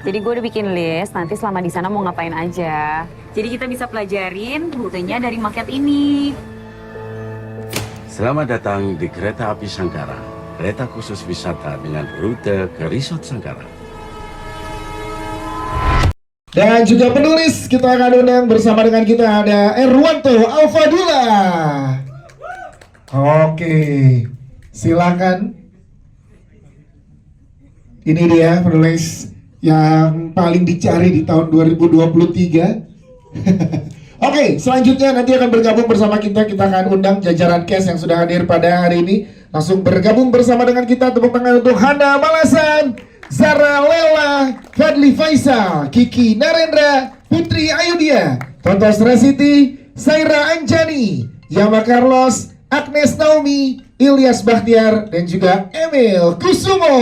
Jadi gue udah bikin list, nanti selama di sana mau ngapain aja. Jadi kita bisa pelajarin rutenya dari maket ini. Selamat datang di Kereta Api Sangkara, kereta khusus wisata dengan rute ke Resort Sangkara. Dan juga penulis kita akan undang bersama dengan kita ada Erwanto Alfadula. Oke, silakan. Ini dia penulis yang paling dicari di tahun 2023. Oke, selanjutnya nanti akan bergabung bersama kita. Kita akan undang jajaran cast yang sudah hadir pada hari ini. Langsung bergabung bersama dengan kita. Tepuk tangan untuk Hana Malasan, Zara Lela, Fadli Faisal, Kiki Narendra, Putri Ayudia, Tontos Resiti, Saira Anjani, Yama Carlos, Agnes Naomi, Ilyas Bahtiar, dan juga Emil Kusumo.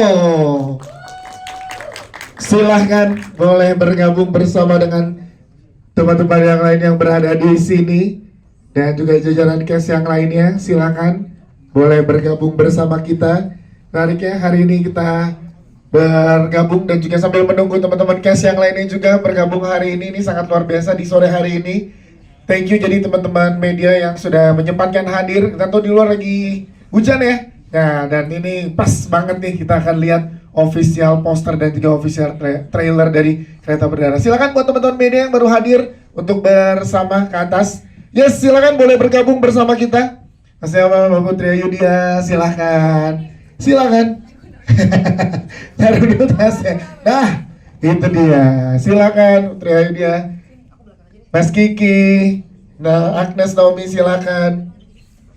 Silahkan boleh bergabung bersama dengan teman-teman yang lain yang berada di sini dan juga jajaran cast yang lainnya. Silahkan boleh bergabung bersama kita. Menariknya hari ini kita bergabung dan juga sambil menunggu teman-teman cast yang lainnya juga bergabung hari ini sangat luar biasa di sore hari ini. Thank you jadi teman-teman media yang sudah menyempatkan hadir. Kita tahu di luar lagi hujan ya. Nah, dan ini pas banget nih kita akan lihat official poster dan juga official trailer dari Kereta Berdarah. Silakan buat teman-teman media yang baru hadir untuk bersama ke atas. Yes, silakan boleh bergabung bersama kita. Mas Yama, Mbak Putri Ayudia, silakan. Silakan. Taruh dulu tasnya. Nah, itu dia. Silakan Putri Ayudia. Mas Kiki. Nah, Agnes Naomi silakan.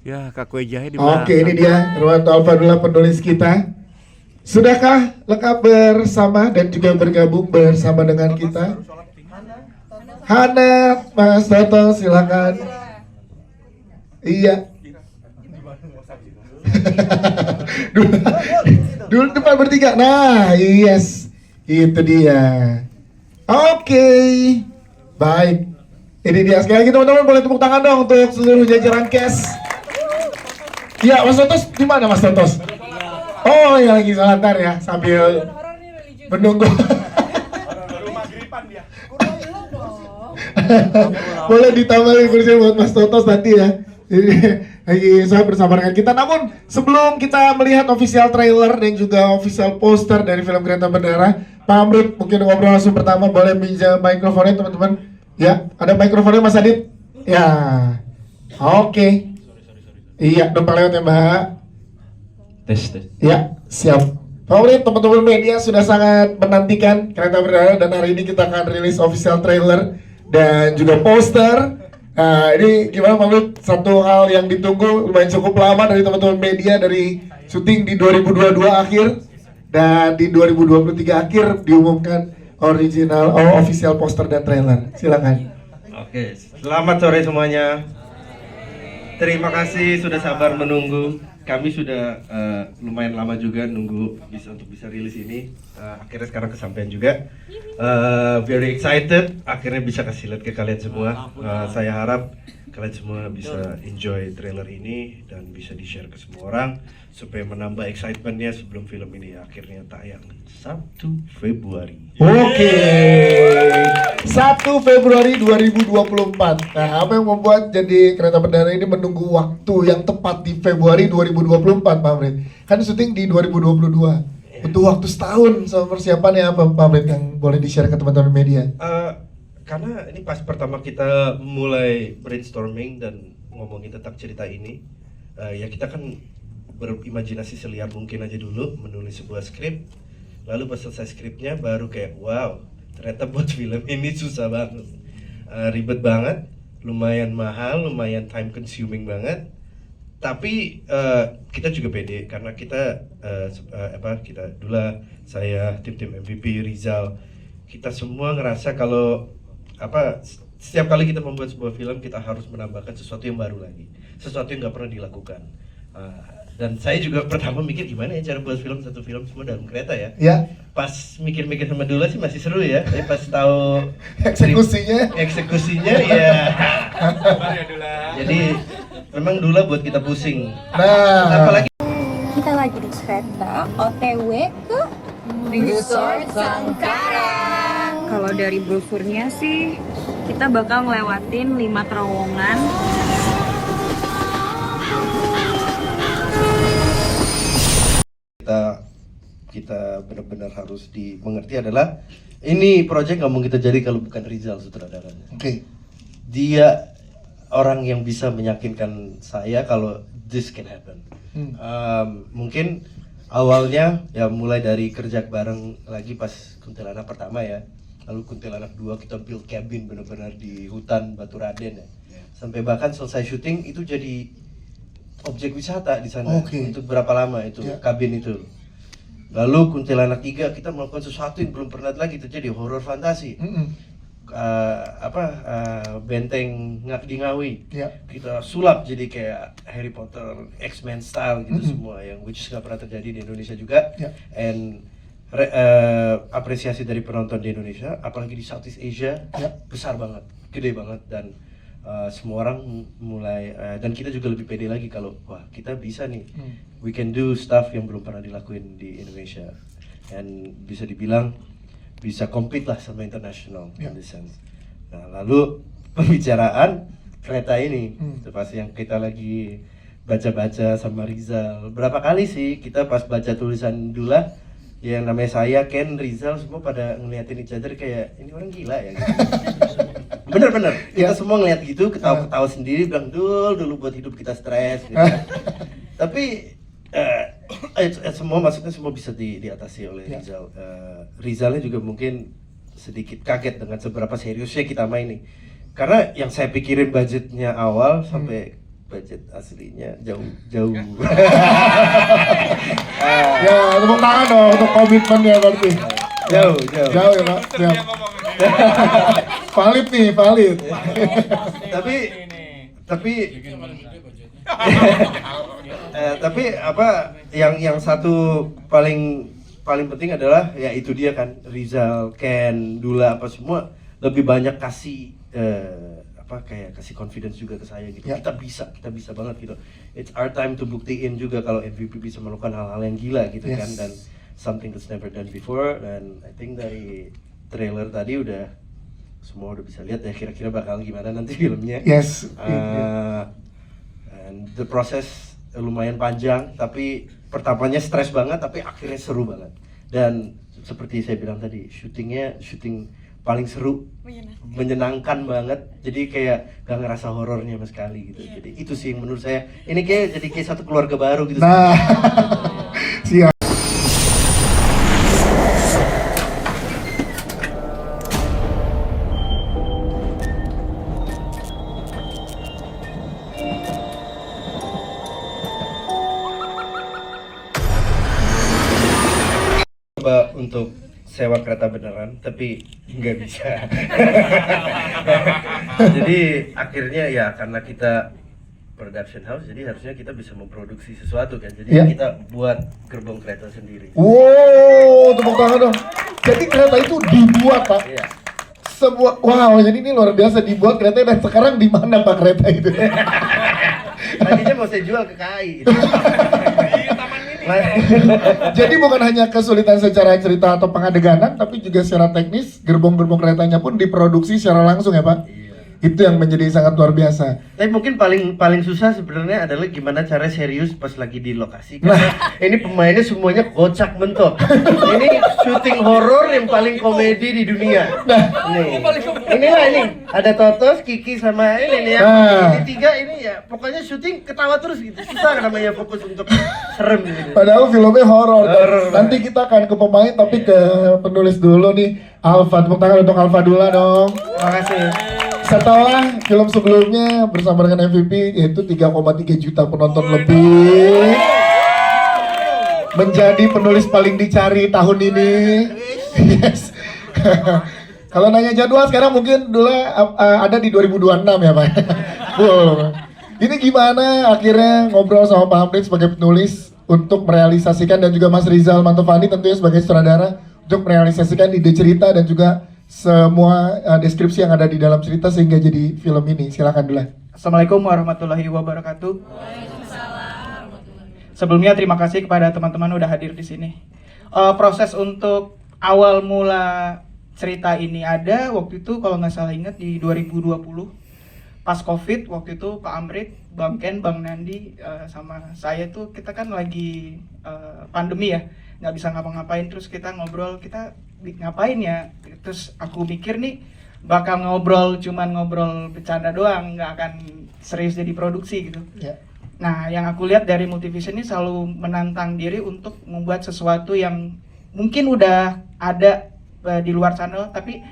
Ya, Kak Kue Jahe di belakang. Oke, ini dia Erwanto Alfadula penulis kita. Sudahkah lengkap bersama dan juga bergabung bersama dengan kita? Hana, Mas Toto, silakan. Iya. Dulu depan bertiga. Nah, yes. Itu dia. Oke. Baik. Ini dia. Sekali lagi teman-teman boleh tepuk tangan dong untuk seluruh jajaran cast. Iya, Mas Totos di mana Mas Totos? Oh, yang lagi selantar ya sambil menunggu. Boleh ditambahin kursi buat Mas Totos nanti ya. Jadi lagi saya bersama dengan kita. Namun sebelum kita melihat official trailer dan juga official poster dari film Kereta Berdarah, Pak Amrit mungkin ngobrol langsung pertama boleh minjam mikrofonnya teman-teman. Ya, ada mikrofonnya Mas Adit. Ya, oke. Iya, numpang lewat ya Mbak. Tes. Ya, siap. Favorit teman-teman media sudah sangat menantikan Kereta Berdarah dan hari ini kita akan rilis official trailer dan juga poster. Nah, ini gimana Favorit? Satu hal yang ditunggu lumayan cukup lama dari teman-teman media dari syuting di 2022 akhir dan di 2023 akhir diumumkan original official poster dan trailer. Silakan. Oke, selamat sore semuanya. Terima kasih sudah sabar menunggu. Kami sudah lumayan lama juga nunggu untuk bisa rilis ini. Akhirnya sekarang kesampaian juga. Very excited. Akhirnya bisa kasih lihat ke kalian semua. Saya harap kalian semua bisa enjoy trailer ini dan bisa di-share ke semua orang supaya menambah excitementnya sebelum film ini akhirnya tayang 1 Februari. Oke. 1 Februari 2024. Nah, apa yang membuat jadi Kereta Berdarah ini menunggu waktu yang tepat di Februari 2024, Pak Amrit? Kan syuting di 2022. Butuh waktu setahun sama persiapannya apa, Pak Amrit, yang boleh di-share ke teman-teman media? Karena ini pas pertama kita mulai brainstorming dan ngomongin tentang cerita ini, ya kita kan berimajinasi seliar mungkin aja dulu, menulis sebuah skrip. Lalu pas selesai skripnya baru kayak wow, ternyata buat film ini susah banget, ribet banget, lumayan mahal, lumayan time consuming banget. Tapi kita juga pede karena kita kita Dula, saya, tim MVP, Rizal, kita semua ngerasa kalau setiap kali kita membuat sebuah film kita harus menambahkan sesuatu yang baru lagi, sesuatu yang nggak pernah dilakukan. Dan saya juga pertama mikir gimana ya cara buat satu film semua dalam kereta ya. Ya. Pas mikir-mikir sama Dula sih masih seru ya, tapi pas tahu eksekusinya ya. Jadi memang Dula buat kita pusing. Nah, Apalagi Kita lagi di kereta OTW ke Resort Sangkara. Kalau dari brosurnya sih, kita bakal ngelewatin 5 terowongan. Kita benar-benar harus dimengerti adalah ini project nggak mungkin terjadi kalau bukan Rizal sutradaranya. Oke. Dia orang yang bisa meyakinkan saya kalau this can happen. Mungkin awalnya ya mulai dari kerja bareng lagi pas Kuntilanak pertama ya, lalu Kuntilanak 2 kita build cabin benar-benar di hutan Batu Raden ya. Sampai bahkan selesai syuting itu jadi objek wisata di sana. Untuk berapa lama itu kabin itu. Lalu Kuntilanak 3 kita melakukan sesuatu yang belum pernah lagi terjadi, horor fantasi. Benteng di Ngawi. Kita sulap jadi kayak Harry Potter, X-Men style gitu semua yang which nggak pernah terjadi di Indonesia juga. And apresiasi dari penonton di Indonesia, apalagi di Southeast Asia, besar banget, gede banget dan semua orang mulai dan kita juga lebih pede lagi kalau wah kita bisa nih, we can do stuff yang belum pernah dilakuin di Indonesia, and bisa dibilang bisa compete lah sama international in the sense. Nah lalu pembicaraan kereta ini, itu pas yang kita lagi baca-baca sama Rizal, berapa kali sih kita pas baca tulisan Dula yang namanya saya, Ken, Rizal semua pada ngeliatin each other kayak ini orang gila ya gitu. Bener-bener, kita semua ngeliat gitu, ketawa-ketawa sendiri, bilang dulu buat hidup kita stres gitu. Tapi semua maksudnya semua bisa diatasi oleh Rizal. Rizalnya juga mungkin sedikit kaget dengan seberapa seriusnya kita main nih. Karena yang saya pikirin budgetnya awal sampai budget aslinya jauh. Ya, tepuk tangan dong untuk komitmennya berarti. Jauh ya Pak. Siap. Valid nih, valid. Tapi apa yang satu paling penting adalah ya itu dia kan, Rizal, Ken, Dula apa semua lebih banyak kasih kasih confidence juga ke saya gitu. Kita bisa banget gitu. It's our time to buktiin juga kalau MVP bisa melakukan hal-hal yang gila gitu kan, dan something that's never done before. Dan I think dari trailer tadi semua udah bisa lihat ya kira-kira bakal gimana nanti filmnya. And the process lumayan panjang, tapi pertamanya stres banget, tapi akhirnya seru banget. Dan seperti saya bilang tadi, syuting paling seru, menyenangkan banget. Jadi kayak gak ngerasa horornya sama sekali gitu. Jadi itu sih yang menurut saya ini kayak satu keluarga baru gitu. Nah, siap. Coba untuk sewa kereta beneran, tapi nggak bisa. Jadi akhirnya ya karena kita production house, jadi harusnya kita bisa memproduksi sesuatu kan. Jadi kita buat gerbong kereta sendiri. Wow, tepuk tangan dong. Jadi kereta itu dibuat Pak. Wow, jadi ini luar biasa dibuat kereta. Dan sekarang di mana Pak kereta itu? Tadinya mau saya jual ke KAI. Jadi bukan hanya kesulitan secara cerita atau pengadeganan, tapi juga secara teknis gerbong-gerbong keretanya pun diproduksi secara langsung ya Pak? Itu yang menjadi sangat luar biasa. Tapi mungkin paling susah sebenarnya adalah gimana cara serius pas lagi di lokasi. Karena ini pemainnya semuanya kocak mentok. Ini syuting horor yang paling komedi di dunia. Ini ada Totos, Kiki sama ini ya. Ini tiga ini ya. Pokoknya syuting ketawa terus gitu. Susah namanya fokus untuk serem gitu. Padahal filmnya horor. Nanti kita akan ke pemain, tapi ke penulis dulu nih. Alfa, tepuk tangan untuk Alfa dulu dong. Makasih. Setelah film sebelumnya bersama dengan MVP yaitu 3,3 juta penonton lebih, menjadi penulis paling dicari tahun ini. Yes. Kalau nanya jadwal sekarang mungkin dulu ada di 2026 ya Pak. Ini gimana akhirnya ngobrol sama Pak Hamid sebagai penulis untuk merealisasikan, dan juga Mas Rizal Mantovani tentunya sebagai sutradara untuk merealisasikan ide cerita dan juga semua deskripsi yang ada di dalam cerita sehingga jadi film ini. Silakan dulu. Assalamualaikum warahmatullahi wabarakatuh. Sebelumnya terima kasih kepada teman-teman udah hadir di sini. proses untuk awal mula cerita ini ada waktu itu kalau nggak salah ingat di 2020 pas COVID. Waktu itu Pak Amrit, Bang Ken, Bang Nandi sama saya tuh kita kan lagi pandemi ya, nggak bisa ngapa-ngapain, terus kita ngobrol kita ngapain ya, terus aku mikir nih bakal cuman ngobrol bercanda doang, nggak akan serius jadi produksi gitu. Ya. Nah, yang aku lihat dari Multivision ini selalu menantang diri untuk membuat sesuatu yang mungkin udah ada di luar sana, tapi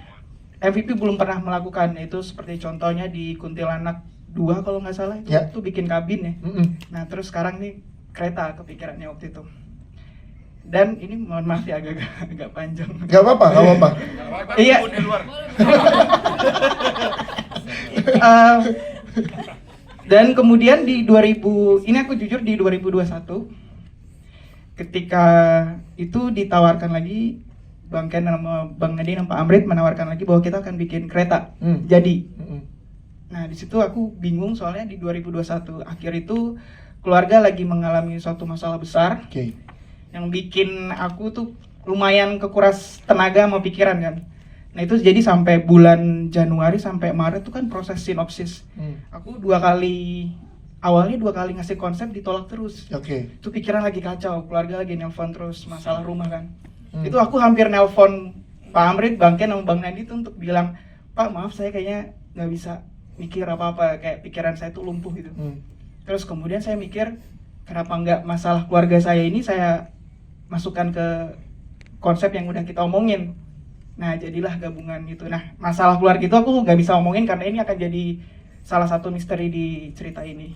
MVP belum pernah melakukan. Itu seperti contohnya di Kuntilanak 2 kalau nggak salah, itu bikin kabin ya. Nah, terus sekarang nih kereta kepikirannya waktu itu. Dan ini mohon maaf ya agak panjang. Gak apa-apa. Iya. Dan kemudian di 2000, ini aku jujur di 2021 ketika itu ditawarkan lagi Bang Ken sama Bang Nadi dan Pak Amrit menawarkan lagi bahwa kita akan bikin kereta. Jadi. Nah, di situ aku bingung soalnya di 2021 akhir itu keluarga lagi mengalami suatu masalah besar. Yang bikin aku tuh lumayan kekuras tenaga sama pikiran kan. Nah itu jadi sampai bulan Januari sampai Maret tuh kan proses sinopsis. Aku awalnya dua kali ngasih konsep ditolak terus. Itu pikiran lagi kacau, keluarga lagi nelpon terus masalah rumah kan. Itu aku hampir nelpon Pak Amrit, Bang Ken sama Bang Nandi tuh untuk bilang, Pak maaf saya kayaknya nggak bisa mikir apa-apa, kayak pikiran saya tuh lumpuh gitu. Terus kemudian saya mikir kenapa nggak masalah keluarga saya ini saya masukkan ke konsep yang udah kita omongin. Nah jadilah gabungan itu. Nah masalah keluarga itu aku nggak bisa omongin karena ini akan jadi salah satu misteri di cerita ini.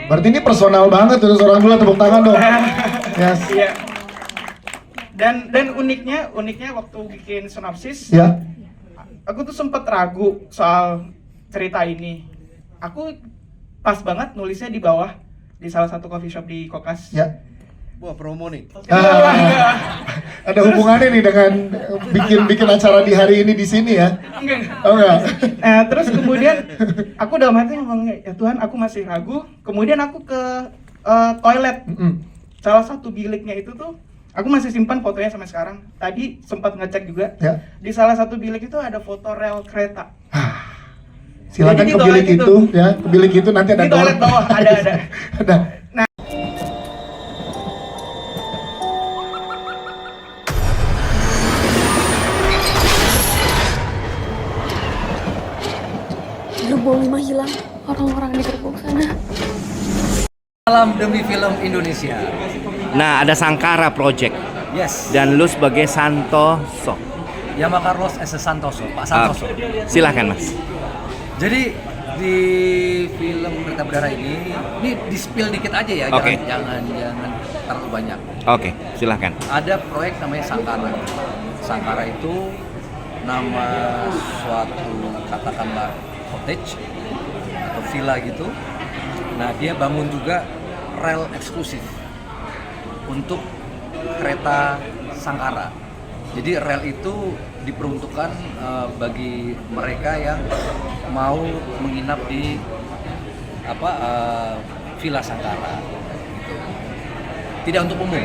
Berarti ini personal banget tuh, seorang dulu tepuk tangan dong. Yes. Iya. Dan uniknya waktu bikin sinopsis, aku tuh sempet ragu soal cerita ini. Aku pas banget nulisnya di bawah di salah satu coffee shop di Kokas. Wah, promo nih. Ada hubungannya nih dengan bikin acara di hari ini di sini ya? Enggak. Nah, terus kemudian aku dalam hati ngomong, ya Tuhan, aku masih ragu. Kemudian aku ke toilet. Salah satu biliknya itu tuh, aku masih simpan fotonya sampai sekarang. Tadi sempat ngecek juga. Di salah satu bilik itu ada foto rel kereta. Silakan ke bilik itu, ya. Ke bilik itu nanti ada di toilet bawah ada. Nah, Gerbong 5 hilang, orang-orang di gerbong sana. Salam demi film Indonesia. Nah, ada Sangkara Project. Yes. Dan lu sebagai Santoso. Yama Carlos S. Santoso, Pak Santoso. Silahkan Mas. Jadi di film Kereta Berdarah ini di-spill dikit aja ya, jangan terlalu banyak. Silahkan. Ada proyek namanya Sangkara. Sangkara itu nama suatu katakanlah cottage atau villa gitu. Nah, dia bangun juga rel eksklusif untuk kereta Sangkara. Jadi rel itu diperuntukkan bagi mereka yang mau menginap di Villa Sangkara gitu. Tidak untuk umum,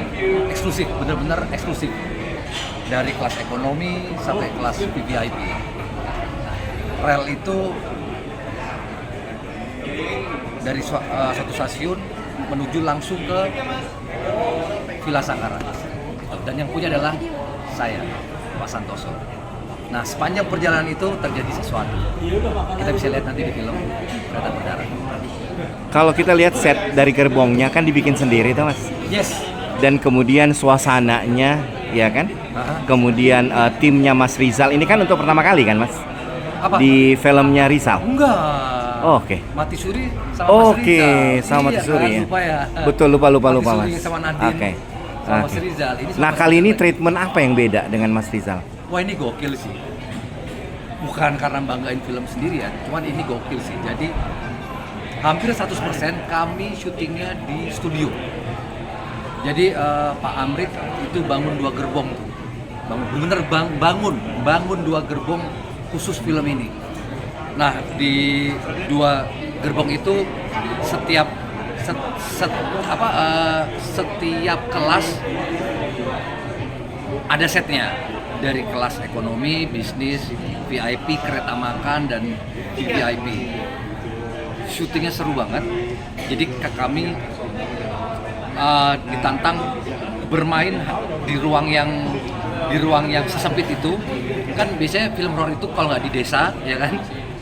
eksklusif, benar-benar eksklusif. Dari kelas ekonomi sampai kelas VVIP. Rel itu dari satu stasiun menuju langsung ke Villa Sangkara. Dan yang punya adalah saya, Pak Santoso. Nah, sepanjang perjalanan itu terjadi sesuatu. Kita bisa lihat nanti di film Kereta Berdarah. Kalau kita lihat set dari gerbongnya kan dibikin sendiri tuh Mas. Yes. Dan kemudian suasananya, ya kan? Kemudian timnya Mas Rizal ini kan untuk pertama kali kan Mas? Apa? Di filmnya Rizal. Enggak. Mati Suri sama Mas Rizal. Sama Mati Suri ya. Lupa ya. Betul, lupa Mati Mas. Suri sama Nadine. Sama Mas Rizal. Ini nah, kali ini treatment apa yang beda dengan Mas Rizal? Wah, ini gokil sih. Bukan karena banggain film sendiri ya, cuman ini gokil sih. Jadi hampir 100% kami syutingnya di studio. Jadi Pak Amrit itu bangun 2 gerbong tuh. Bangun 2 gerbong khusus film ini. Nah, di 2 gerbong itu setiap kelas ada setnya dari kelas ekonomi, bisnis, VIP, kereta makan dan VIP. Syutingnya seru banget. Jadi kami ditantang bermain di ruang yang sesempit itu. Kan biasanya film horor itu kalau nggak di desa, ya kan,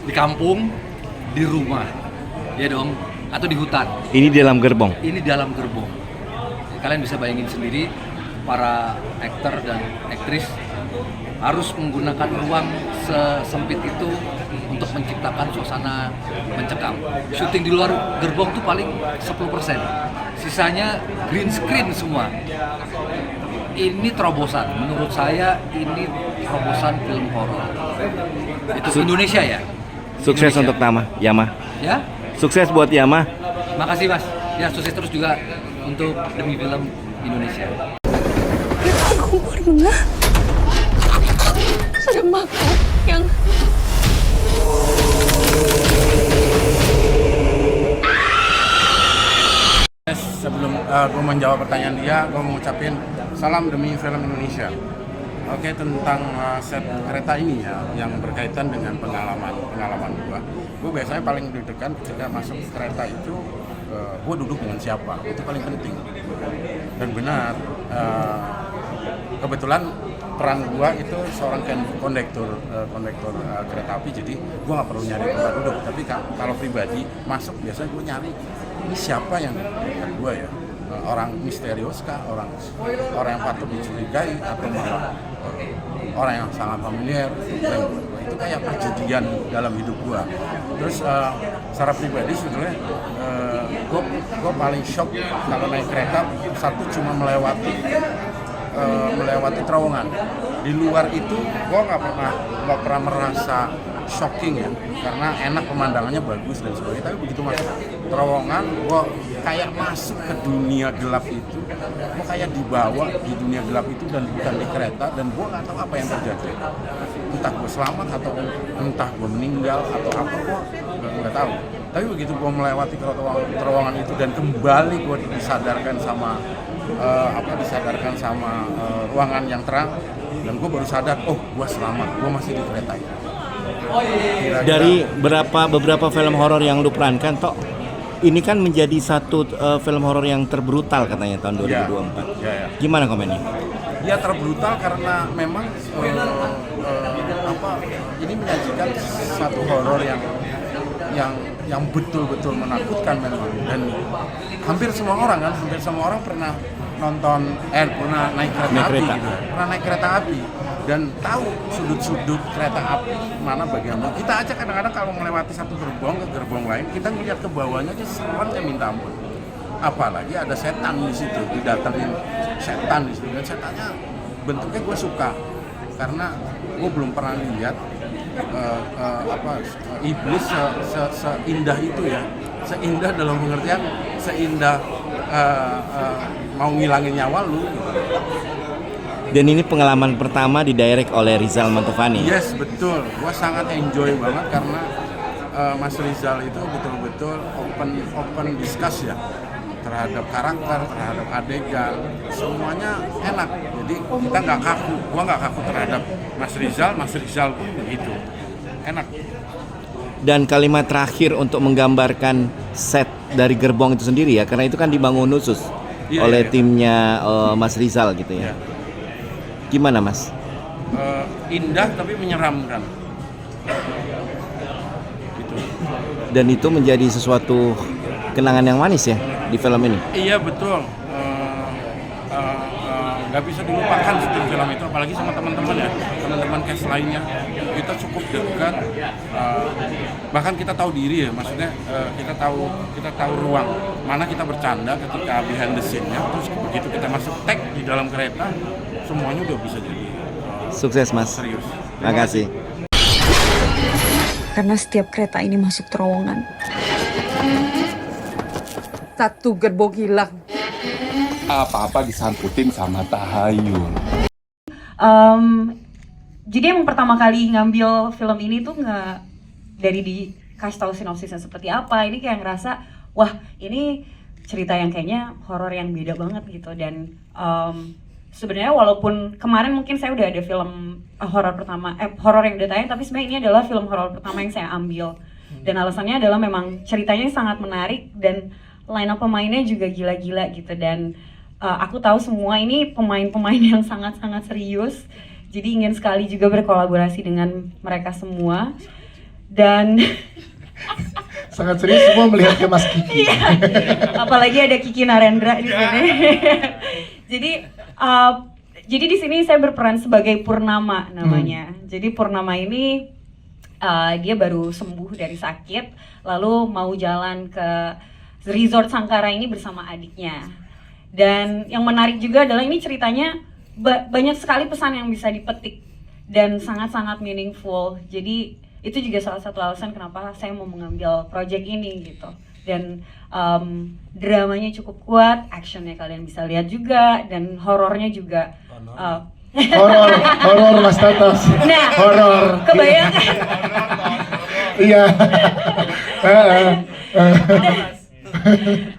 di kampung, di rumah, ya dong, atau di hutan. Ini di dalam gerbong. Ini dalam gerbong. Kalian bisa bayangin sendiri, para aktor dan aktris harus menggunakan ruang sesempit itu untuk menciptakan suasana mencekam. Syuting di luar gerbong tuh paling 10%. Sisanya green screen semua. Ini terobosan. Menurut saya ini terobosan film horor. Itu Indonesia ya. Sukses Indonesia. untuk Yama. Ya. Sukses buat Yama. Makasih Mas. Ya sukses terus juga untuk demi film Indonesia. Aku pernah ada makhluk yang Sebelum gue menjawab pertanyaan dia, gue mau ngucapin salam demi film Indonesia. Oke, tentang set kereta ini ya, yang berkaitan dengan pengalaman gue. Gue biasanya paling deg-degan ketika masuk kereta itu, gue duduk dengan siapa, itu paling penting. Dan benar, kebetulan peran gue itu seorang kondektur kereta api, jadi gue nggak perlu nyari tempat duduk. Tapi kalau pribadi masuk biasanya gue nyari ini siapa yang dekat gue ya, orang misterius kah, orang yang patut dicurigai, atau malah orang yang sangat familiar. Itu kayak kejadian dalam hidup gue. Terus secara pribadi sebenarnya gue paling shock kalau naik kereta. Satu, cuma melewati terowongan. Di luar itu gue nggak pernah merasa shocking ya, karena enak, pemandangannya bagus dan sebagainya. Tapi begitu masuk terowongan, gue kayak masuk ke dunia gelap itu. Gue kayak dibawa di dunia gelap itu dan bukan di kereta, dan gue nggak tahu apa yang terjadi. Entah gue selamat atau entah gue meninggal atau apa, gue nggak tahu. Tapi begitu gue melewati terowongan itu dan kembali gue disadarkan sama ruangan yang terang, dan gue baru sadar, oh gue selamat, gue masih di kereta itu. Kira-kira, Dari beberapa film horor yang lu perankan, Tok, ini kan menjadi satu film horor yang terbrutal katanya tahun 2024. Ya. Gimana komennya? Ya terbrutal karena memang ini menyajikan satu horor yang betul-betul menakutkan memang, dan hampir semua orang pernah naik kereta api dan tahu sudut-sudut kereta api mana bagian mana. Kita aja kadang-kadang kalau melewati satu gerbong ke gerbong lain, kita ngeliat ke bawahnya aja seramnya minta ampun. Apalagi ada setan di situ, didatengin setan di situ, dan setannya bentuknya gue suka karena gue belum pernah lihat iblis seindah itu ya, seindah dalam pengertian seindah mau ngilangin nyawa lu. Dan ini pengalaman pertama didirect oleh Rizal Mantovani. Yes, betul. Gua sangat enjoy banget karena Mas Rizal itu betul-betul open discuss ya terhadap karakter, terhadap adegan, semuanya enak. Jadi kita nggak kaku, gua nggak kaku terhadap Mas Rizal pun begitu, enak. Dan kalimat terakhir untuk menggambarkan set dari gerbong itu sendiri ya, karena itu kan dibangun khusus oleh timnya Mas Rizal gitu ya. Gimana Mas? Indah tapi menyeramkan. Gitu. Dan itu menjadi sesuatu kenangan yang manis ya di film ini. Iya betul. Nggak bisa dilupakan syuting film itu, apalagi sama teman-teman ya, teman-teman cast lainnya. Kita cukup dekat, bahkan kita tahu diri ya, maksudnya kita tahu ruang mana kita bercanda ketika behind the scene-nya, terus begitu kita masuk tag di dalam kereta, semuanya udah bisa jadi sukses Mas. Serius. Makasih. karena setiap kereta ini masuk terowongan. Satu gerbong hilang. Apa-apa disangkutin sama tahayul. Jadi emang pertama kali ngambil film ini tuh nggak dari dikasih tahu sinopsisnya seperti apa. Ini kayak ngerasa, wah ini cerita yang kayaknya horor yang beda banget gitu. Dan sebenarnya walaupun kemarin mungkin saya udah ada film horor pertama, horor yang udah tayang, tapi sebenarnya ini adalah film horor pertama yang saya ambil. Dan alasannya adalah memang ceritanya sangat menarik dan line up pemainnya juga gila-gila gitu. Dan aku tahu semua ini pemain-pemain yang sangat-sangat serius. Jadi ingin sekali juga berkolaborasi dengan mereka semua. Dan Sangat serius semua melihat ke Mas Kiki. iya, apalagi ada Kiki Narendra di sini. Jadi di sini saya berperan sebagai Purnama namanya. Jadi Purnama ini dia baru sembuh dari sakit, lalu mau jalan ke resort Sangkara ini bersama adiknya. Dan yang menarik juga adalah ini ceritanya banyak sekali pesan yang bisa dipetik dan sangat-sangat meaningful. Jadi itu juga salah satu alasan kenapa saya mau mengambil project ini gitu. Dan dramanya cukup kuat, actionnya kalian bisa lihat juga, dan horornya juga. Horor Mas Tatos. Nah, horor. kebayang. Iya.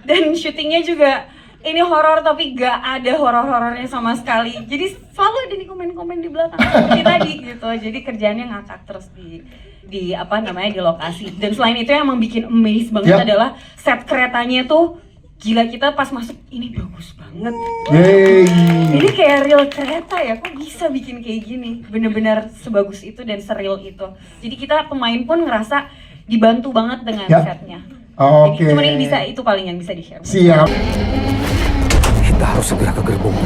Dan syutingnya juga ini horor tapi gak ada horor-horornya sama sekali. Jadi selalu ada di komen-komen di belakang seperti tadi gitu. Jadi kerjaannya ngakak terus di apa namanya di lokasi. Dan selain itu yang emang bikin amaze banget adalah set keretanya tuh gila, kita pas masuk ini bagus banget. Ini kayak real kereta ya, kok bisa bikin kayak gini? Bener-bener sebagus itu dan seril itu. Jadi kita pemain pun ngerasa dibantu banget dengan setnya. Jadi cuma ini bisa, itu paling yang bisa di-share. Siap. Kita harus segera ke gerbong 2.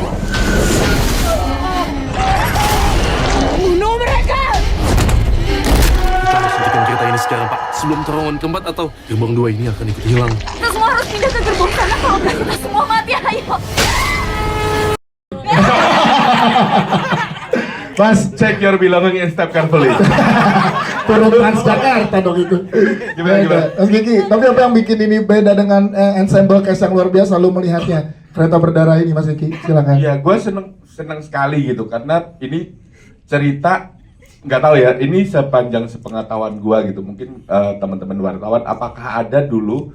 Bunuh mereka! Kita harus hentikan kereta ini sekarang, Pak. Sebelum terowongan keempat atau gerbong 2 ini akan ikut hilang. Kita semua harus pindah ke gerbong sana, kalau enggak kita semua mati, ayo! Mas, Check your belonging and step carefully. turun Transjakarta dong itu. Gimana? Mas Kiki, tapi apa yang bikin ini beda dengan ensemble cast yang luar biasa lu melihatnya? Kereta berdarah ini Mas Kiki, silakan. Iya, gue seneng sekali gitu karena ini cerita, nggak tahu ya, ini sepanjang sepengetahuan gue gitu. Mungkin teman-teman wartawan, apakah ada dulu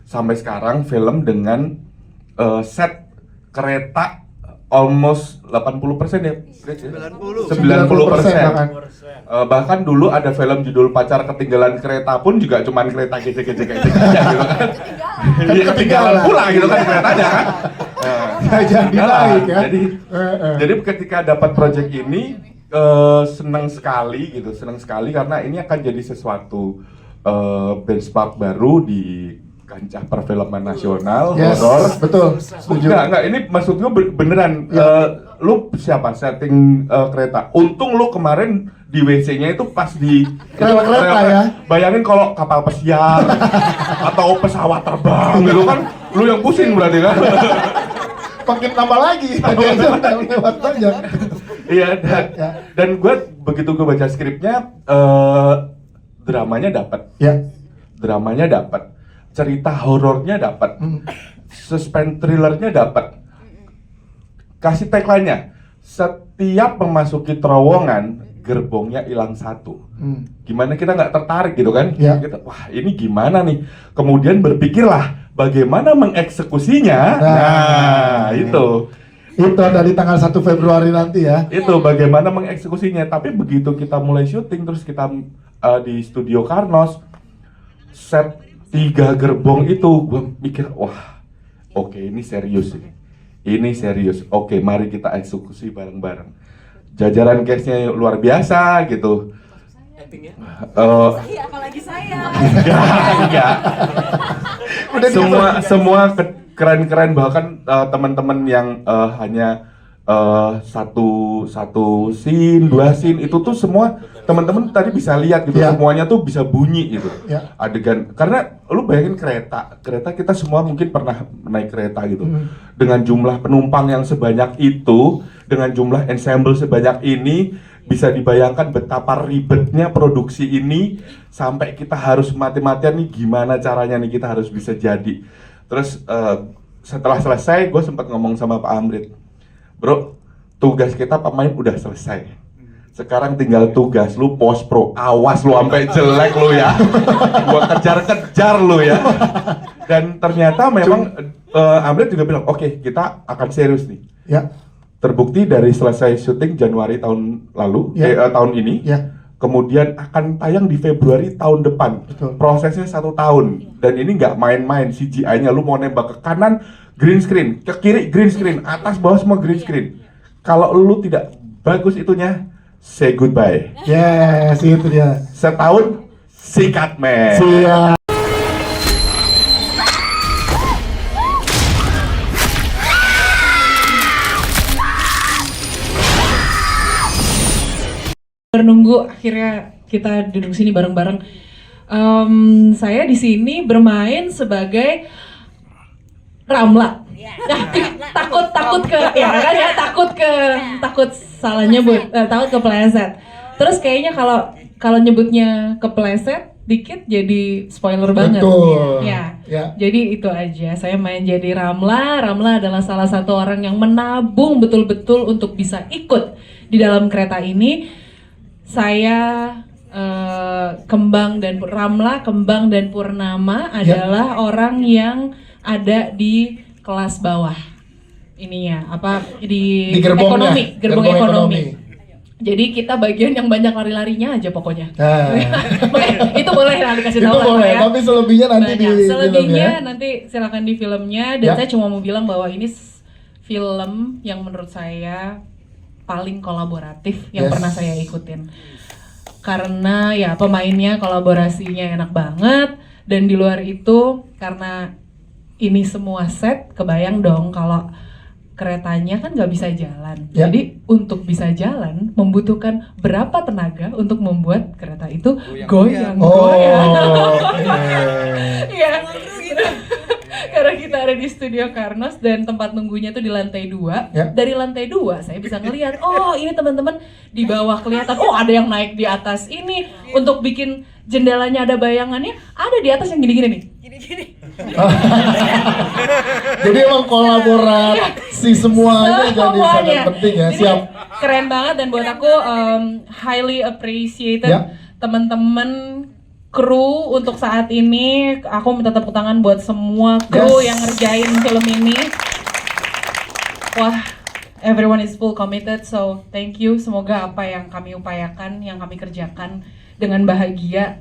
sampai sekarang film dengan set kereta almost 80% ya? 90%. Bahkan dulu ada film judul Pacar Ketinggalan Kereta pun juga cuman kereta gece-gece kayak gitu kan. Dia ketinggalan pula gitu kan keretanya kan. Jadi naik ya. Jadi ketika dapat project ini senang sekali gitu, senang sekali karena ini akan jadi sesuatu benchmark baru di kancah perfilman nasional, horor. Betul, setuju. Enggak, ini maksud gue beneran. Lu siapa setting kereta? Untung lu kemarin di WC-nya itu pas di kereta ya. Bayangin kalau kapal pesiar atau pesawat terbang gitu kan, lu yang pusing berarti kan. Makin tambah lagi, tadi aja udah lewat banyak. Iya, dan gue begitu gue baca skripnya, dramanya dapat. Ya. Dramanya dapat. Cerita horornya dapat, suspense thrillernya dapat. Kasih tagline-nya, setiap memasuki terowongan gerbongnya hilang satu. Gimana kita nggak tertarik gitu kan? Kita, wah ini gimana nih? Kemudian berpikirlah bagaimana mengeksekusinya. Nah itu dari tanggal 1 Februari nanti ya. Itu bagaimana mengeksekusinya. Tapi begitu kita mulai syuting terus kita di studio Karnos, set 3 gerbong itu, gue mikir, wah, oke, ini serius ini serius. Oke, mari kita eksekusi bareng-bareng. Jajaran cast-nya luar biasa gitu. Apalagi saya. Enggak. Semua keren-keren, bahkan teman-teman yang hanya satu scene, 2 scene itu tuh semua teman-teman tadi bisa lihat gitu, semuanya tuh bisa bunyi gitu adegan. Karena lu bayangin kereta kita semua mungkin pernah naik kereta gitu, dengan jumlah penumpang yang sebanyak itu, dengan jumlah ensemble sebanyak ini, bisa dibayangkan betapa ribetnya produksi ini sampai kita harus mati-matian nih gimana caranya nih kita harus bisa jadi. Terus setelah selesai gue sempat ngomong sama Pak Amrit, bro, tugas kita pemain udah selesai. Sekarang tinggal tugas lu post pro. Awas lu sampai jelek lu ya. Gua kejar-kejar lu ya. Dan ternyata memang Amrit juga bilang, oke, kita akan serius nih. Ya. Terbukti dari selesai syuting Januari tahun lalu, tahun ini, kemudian akan tayang di Februari tahun depan. Prosesnya 1 tahun, dan ini nggak main-main. CGI-nya lu mau nembak ke kanan green screen, ke kiri green screen, atas bawah semua green screen. Kalau lu tidak bagus itunya, say goodbye. Yes, itu dia. Setahun sikat men. Siap. Menunggu akhirnya kita duduk sini bareng-bareng. Saya di sini bermain sebagai Ramla. Takut ke ya kan ya, takut salah nyebut, takut kepleset. Terus kayaknya kalau nyebutnya kepleset dikit jadi spoiler banget. Betul. Ya. Jadi itu aja. Saya main jadi Ramla. Ramla adalah salah satu orang yang menabung betul-betul untuk bisa ikut di dalam kereta ini. Saya Kembang dan Purnama adalah orang yang ada di kelas bawah ininya di gerbong ekonomi. Jadi kita bagian yang banyak lari-larinya aja pokoknya. Itu boleh lah dikasih tahu. Itu boleh, ya. tapi selebihnya nanti di selebihnya filmnya. nanti silakan di filmnya. Dan saya cuma mau bilang bahwa ini film yang menurut saya paling kolaboratif yang pernah saya ikutin, karena ya pemainnya kolaborasinya enak banget, dan di luar itu karena ini semua set, kebayang dong kalau keretanya kan nggak bisa jalan. Jadi untuk bisa jalan membutuhkan berapa tenaga untuk membuat kereta itu goyang. Iya. Karena kita ada di studio Karnos dan tempat nunggunya tuh di lantai 2. Dari lantai 2 saya bisa ngelihat, oh ini teman-teman di bawah kelihatan, oh ada yang naik di atas ini untuk bikin jendelanya ada bayangannya, ada di atas yang gini-gini nih. Jadi emang kolaborasi semuanya jadi sangat penting ya. Siap. Keren banget, dan buat aku highly appreciated teman-teman kru untuk saat ini. Aku minta tepuk tangan buat semua kru yang ngerjain film ini. Wah, everyone is full committed, so thank you. Semoga apa yang kami upayakan, yang kami kerjakan dengan bahagia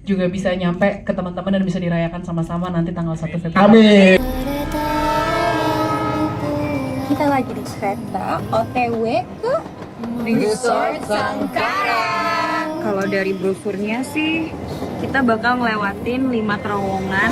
juga bisa nyampe ke teman-teman dan bisa dirayakan sama-sama nanti tanggal 1 Februari. Amin. Kita lagi di kereta OTW ke Resort Sangkara. Kalau dari brosurnya sih kita bakal ngelewatin 5 terowongan